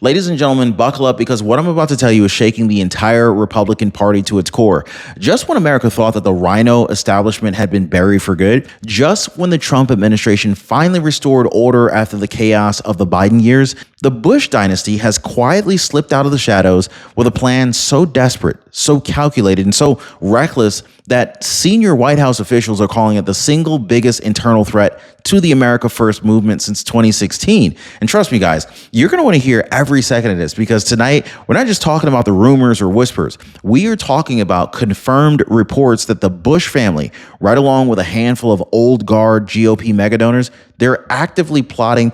Ladies and gentlemen, buckle up because what I'm about to tell you is shaking the entire Republican Party to its core. Just when America thought that the RINO establishment had been buried for good, just when the Trump administration finally restored order after the chaos of the Biden years, the Bush dynasty has quietly slipped out of the shadows with a plan so desperate, so calculated, and so reckless that senior White House officials are calling it the single biggest internal threat to the America First movement since 2016. And trust me, guys, you're going to want to hear every second of this because tonight we're not just talking about the rumors or whispers. We are talking about confirmed reports that the Bush family, right along with a handful of old guard GOP megadonors, they're actively plotting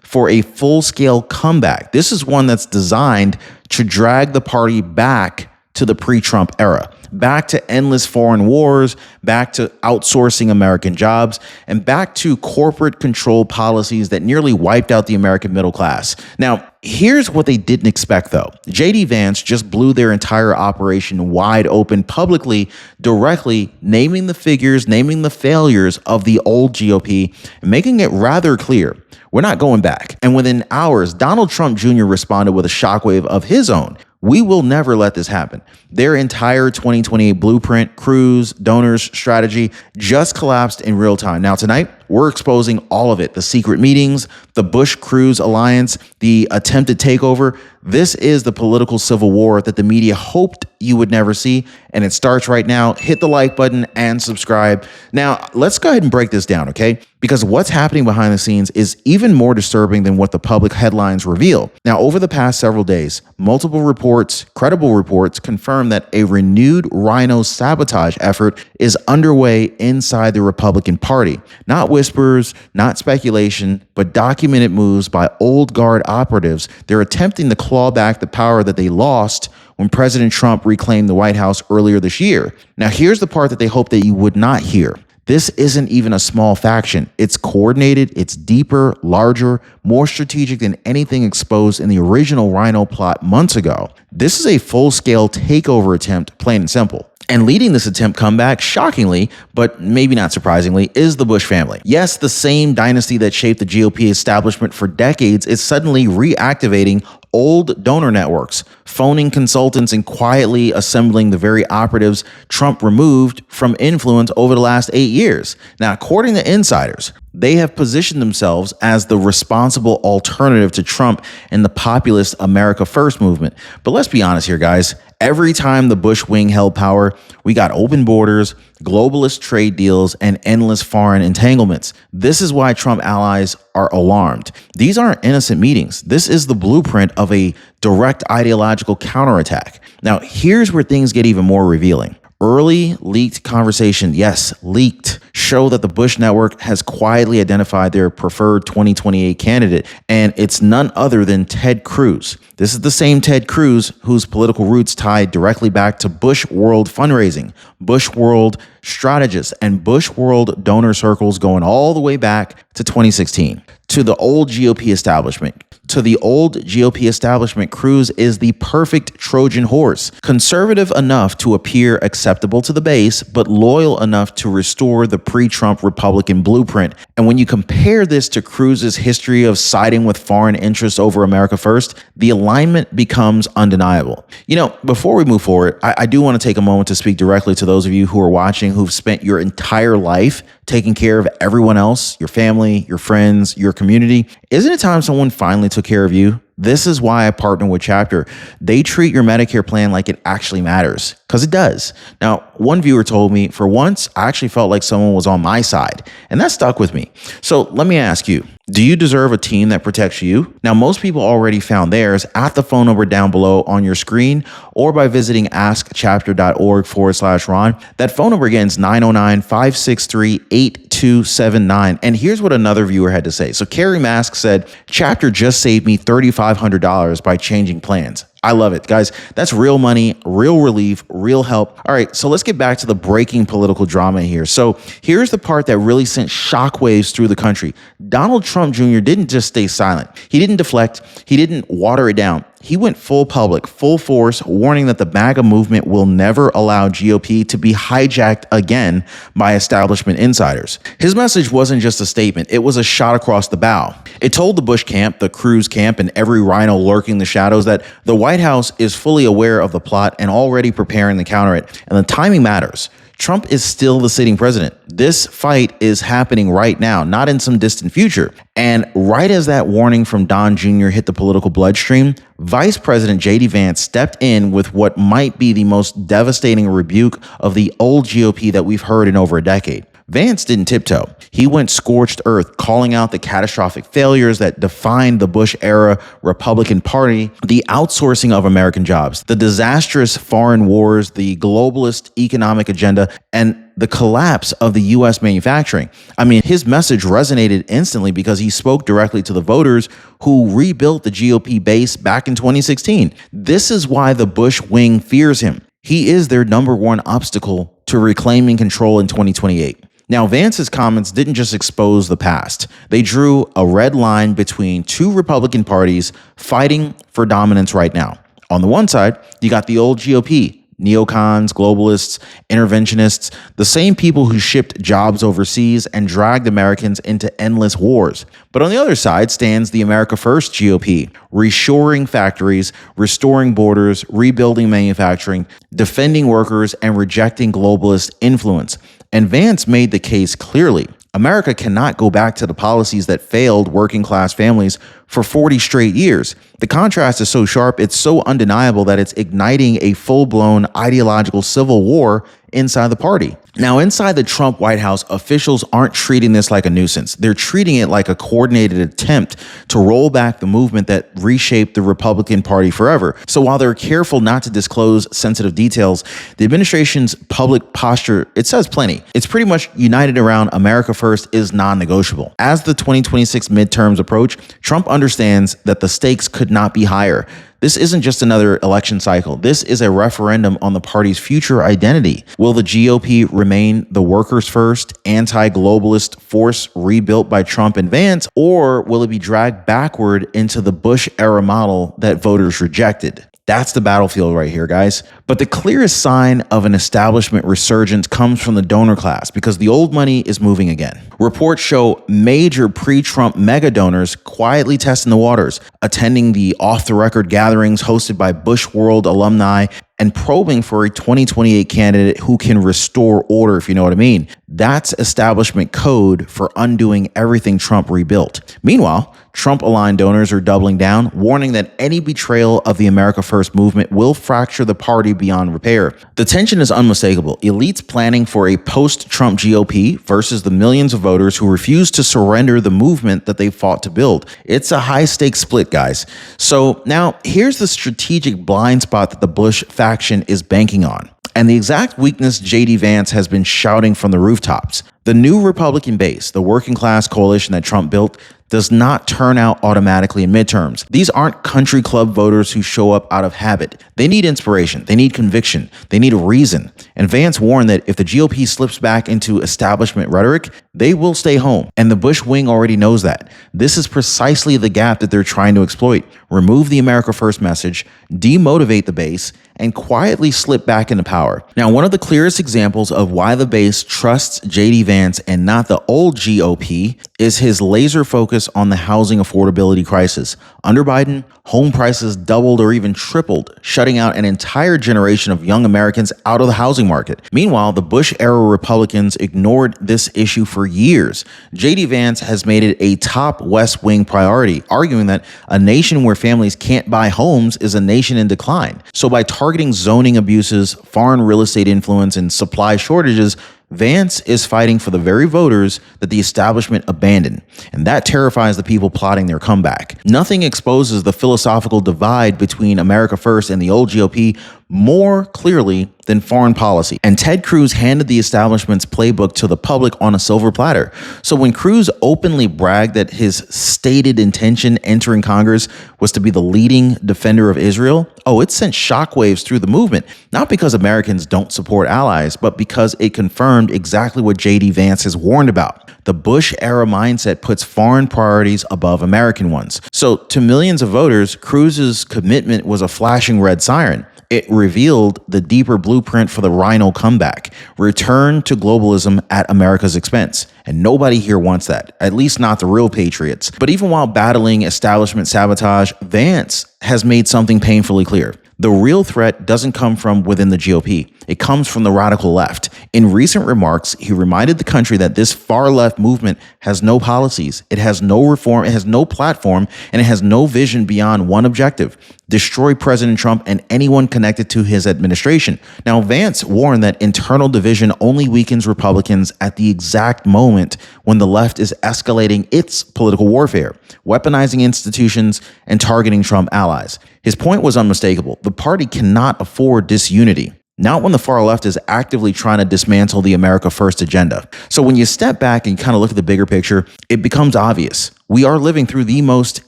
for a full-scale comeback. This is one that's designed to drag the party back to the pre-Trump era, back to endless foreign wars, back to outsourcing American jobs, and back to corporate control policies that nearly wiped out the American middle class. Now, here's what they didn't expect, though. J.D. Vance just blew their entire operation wide open publicly, directly naming the figures, naming the failures of the old GOP, and making it rather clear we're not going back. And within hours, Donald Trump Jr. responded with a shockwave of his own. We will never let this happen. Their entire 2028 blueprint, Cruz, donors, strategy just collapsed in real time. Now, tonight, we're exposing all of it. The secret meetings, the Bush-Cruz alliance, the attempted takeover. This is the political civil war that the media hoped you would never see. And it starts right now. Hit the like button and subscribe. Now, let's go ahead and break this down, okay? Because what's happening behind the scenes is even more disturbing than what the public headlines reveal. Now, over the past several days, multiple reports, credible reports, confirm that a renewed RINO sabotage effort is underway inside the Republican Party. Not whispers, not speculation, but documented moves by old guard operatives. They're attempting to claw back the power that they lost when President Trump reclaimed the White House earlier this year. Now, here's the part that they hope that you would not hear. This isn't even a small faction. It's coordinated, it's deeper, larger, more strategic than anything exposed in the original RINO plot months ago. This is a full-scale takeover attempt, plain and simple. And leading this attempt comeback, shockingly, but maybe not surprisingly, is the Bush family. Yes, the same dynasty that shaped the GOP establishment for decades is suddenly reactivating old donor networks, phoning consultants, and quietly assembling the very operatives Trump removed from influence over the last 8 years. Now, according to insiders, they have positioned themselves as the responsible alternative to Trump and the populist America First movement. But let's be honest here, guys. Every time the Bush wing held power, we got open borders, globalist trade deals, and endless foreign entanglements. This is why Trump allies are alarmed. These aren't innocent meetings. This is the blueprint of a direct ideological counterattack. Now, here's where things get even more revealing. Early leaked conversation, yes, leaked, show that the Bush network has quietly identified their preferred 2028 candidate, and it's none other than Ted Cruz. This is the same Ted Cruz whose political roots tie directly back to Bush World fundraising, Bush World strategists, and Bush World donor circles going all the way back to 2016. To the old GOP establishment. To the old GOP establishment, Cruz is the perfect Trojan horse, conservative enough to appear acceptable to the base, but loyal enough to restore the pre-Trump Republican blueprint. And when you compare this to Cruz's history of siding with foreign interests over America First, the alignment becomes undeniable. You know, before we move forward, I do want to take a moment to speak directly to those of you who are watching who've spent your entire life taking care of everyone else, your family, your friends, your community. Isn't it time someone finally took care of you? This is why I partner with Chapter. They treat your Medicare plan like it actually matters, because it does. Now, one viewer told me, for once, I actually felt like someone was on my side, and that stuck with me. So let me ask you, do you deserve a team that protects you? Now, most people already found theirs at the phone number down below on your screen or by visiting askchapter.org/Ron. That phone number again is 909-563-8279. And here's what another viewer had to say. So Carrie Mask said, Chapter just saved me $3,500 by changing plans. I love it, guys. That's real money, real relief, real help. All right, so let's get back to the breaking political drama here. So here's the part that really sent shockwaves through the country. Donald Trump Jr. didn't just stay silent. He didn't deflect. He didn't water it down. He went full public, full force, warning that the MAGA movement will never allow GOP to be hijacked again by establishment insiders. His message wasn't just a statement, it was a shot across the bow. It told the Bush camp, the Cruz camp, and every RINO lurking the shadows that the White House is fully aware of the plot and already preparing to counter it. And the timing matters. Trump is still the sitting president. This fight is happening right now, not in some distant future. And right as that warning from Don Jr. hit the political bloodstream, Vice President J.D. Vance stepped in with what might be the most devastating rebuke of the old GOP that we've heard in over a decade. Vance didn't tiptoe. He went scorched earth, calling out the catastrophic failures that defined the Bush-era Republican Party, the outsourcing of American jobs, the disastrous foreign wars, the globalist economic agenda, and the collapse of the U.S. manufacturing. I mean, his message resonated instantly because he spoke directly to the voters who rebuilt the GOP base back in 2016. This is why the Bush wing fears him. He is their number one obstacle to reclaiming control in 2028. Now, Vance's comments didn't just expose the past. They drew a red line between two Republican parties fighting for dominance right now. On the one side, you got the old GOP, neocons, globalists, interventionists, the same people who shipped jobs overseas and dragged Americans into endless wars. But on the other side stands the America First GOP, reshoring factories, restoring borders, rebuilding manufacturing, defending workers, and rejecting globalist influence. And Vance made the case clearly. America cannot go back to the policies that failed working class families for 40 straight years. The contrast is so sharp, it's so undeniable that it's igniting a full-blown ideological civil war inside the party. Now, inside the Trump White House, officials aren't treating this like a nuisance. They're treating it like a coordinated attempt to roll back the movement that reshaped the Republican Party forever. So while they're careful not to disclose sensitive details, the administration's public posture, it says plenty. It's pretty much united around America First is non-negotiable. As the 2026 midterms approach, Trump understands that the stakes could not be higher. This isn't just another election cycle. This is a referendum on the party's future identity. Will the GOP remain the workers' first, anti-globalist force rebuilt by Trump and Vance, or will it be dragged backward into the Bush-era model that voters rejected? That's the battlefield right here, guys. But the clearest sign of an establishment resurgence comes from the donor class because the old money is moving again. Reports show major pre-Trump mega donors quietly testing the waters, attending the off-the-record gatherings hosted by Bush World alumni and probing for a 2028 candidate who can restore order, if you know what I mean. That's establishment code for undoing everything Trump rebuilt. Meanwhile, Trump-aligned donors are doubling down, warning that any betrayal of the America First movement will fracture the party beyond repair. The tension is unmistakable. Elites planning for a post-Trump GOP versus the millions of voters who refuse to surrender the movement that they fought to build. It's a high-stakes split, guys. So now, here's the strategic blind spot that the Bush faction is banking on, and the exact weakness J.D. Vance has been shouting from the rooftops. The new Republican base, the working class coalition that Trump built, does not turn out automatically in midterms. These aren't country club voters who show up out of habit. They need inspiration. They need conviction. They need a reason. And Vance warned that if the GOP slips back into establishment rhetoric, they will stay home. And the Bush wing already knows that. This is precisely the gap that they're trying to exploit. Remove the America First message, demotivate the base, and quietly slip back into power. Now, one of the clearest examples of why the base trusts J.D. Vance and not the old GOP is his laser focus on the housing affordability crisis. Under Biden, home prices doubled or even tripled, shutting out an entire generation of young Americans out of the housing market. Meanwhile, the Bush-era Republicans ignored this issue for years. J.D. Vance has made it a top West Wing priority, arguing that a nation where families can't buy homes is a nation in decline. So by targeting zoning abuses, foreign real estate influence, and supply shortages, Vance is fighting for the very voters that the establishment abandoned, and that terrifies the people plotting their comeback. Nothing exposes the philosophical divide between America First and the old GOP more clearly than foreign policy. And Ted Cruz handed the establishment's playbook to the public on a silver platter. So when Cruz openly bragged that his stated intention entering Congress was to be the leading defender of Israel, it sent shockwaves through the movement, not because Americans don't support allies, but because it confirmed exactly what JD Vance has warned about. The Bush-era mindset puts foreign priorities above American ones. So to millions of voters, Cruz's commitment was a flashing red siren. It revealed the deeper blueprint for the RINO comeback, return to globalism at America's expense. And nobody here wants that, at least not the real patriots. But even while battling establishment sabotage, Vance has made something painfully clear. The real threat doesn't come from within the GOP. It comes from the radical left. In recent remarks, he reminded the country that this far left movement has no policies, it has no reform, it has no platform, and it has no vision beyond one objective: destroy President Trump and anyone connected to his administration. Now, Vance warned that internal division only weakens Republicans at the exact moment when the left is escalating its political warfare, weaponizing institutions and targeting Trump allies. His point was unmistakable. The party cannot afford disunity, not when the far left is actively trying to dismantle the America First agenda. So when you step back and kind of look at the bigger picture, it becomes obvious. We are living through the most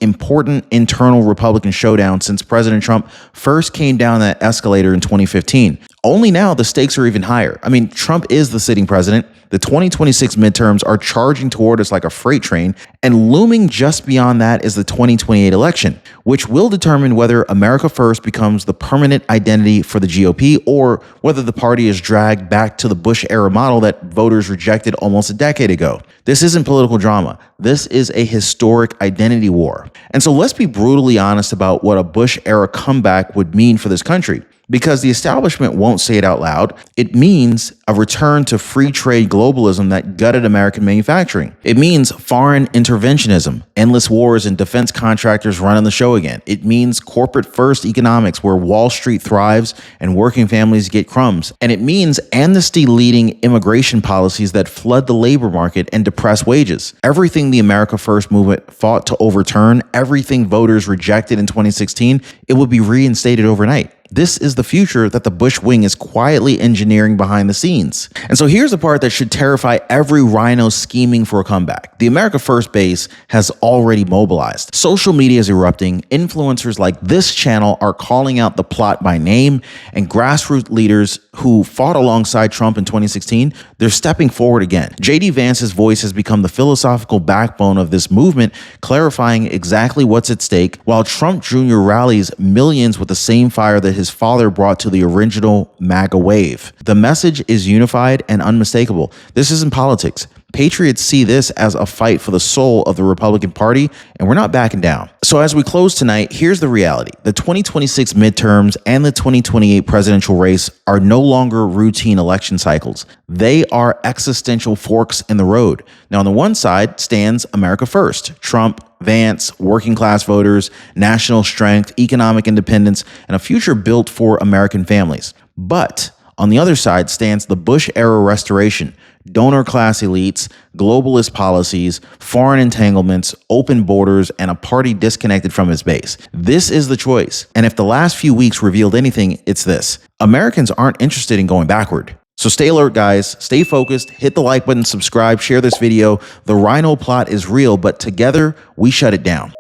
important internal Republican showdown since President Trump first came down that escalator in 2015. Only now the stakes are even higher. I mean, Trump is the sitting president. The 2026 midterms are charging toward us like a freight train, and looming just beyond that is the 2028 election, which will determine whether America First becomes the permanent identity for the GOP or whether the party is dragged back to the Bush-era model that voters rejected almost a decade ago. This isn't political drama. This is a historic identity war. And so let's be brutally honest about what a Bush-era comeback would mean for this country. Because the establishment won't say it out loud, it means a return to free trade globalism that gutted American manufacturing. It means foreign interventionism, endless wars, and defense contractors running the show again. It means corporate first economics where Wall Street thrives and working families get crumbs. And it means amnesty leading immigration policies that flood the labor market and depress wages. Everything the America First movement fought to overturn, everything voters rejected in 2016, it would be reinstated overnight. This is the future that the Bush wing is quietly engineering behind the scenes. And so here's the part that should terrify every RINO scheming for a comeback. The America First base has already mobilized. Social media is erupting. Influencers like this channel are calling out the plot by name, and grassroots leaders who fought alongside Trump in 2016, they're stepping forward again. JD Vance's voice has become the philosophical backbone of this movement, clarifying exactly what's at stake, while Trump Jr. rallies millions with the same fire that his father brought to the original MAGA wave. The message is unified and unmistakable. This isn't politics. Patriots see this as a fight for the soul of the Republican Party, and we're not backing down. So as we close tonight, here's the reality. The 2026 midterms and the 2028 presidential race are no longer routine election cycles. They are existential forks in the road. Now, on the one side stands America First, Trump, Vance, working class voters, national strength, economic independence, and a future built for American families. But on the other side stands the Bush-era restoration, donor class elites, globalist policies, foreign entanglements, open borders, and a party disconnected from its base. This is the choice. And if the last few weeks revealed anything, it's this. Americans aren't interested in going backward. So stay alert, guys. Stay focused. Hit the like button, subscribe, share this video. The RINO plot is real, but together we shut it down.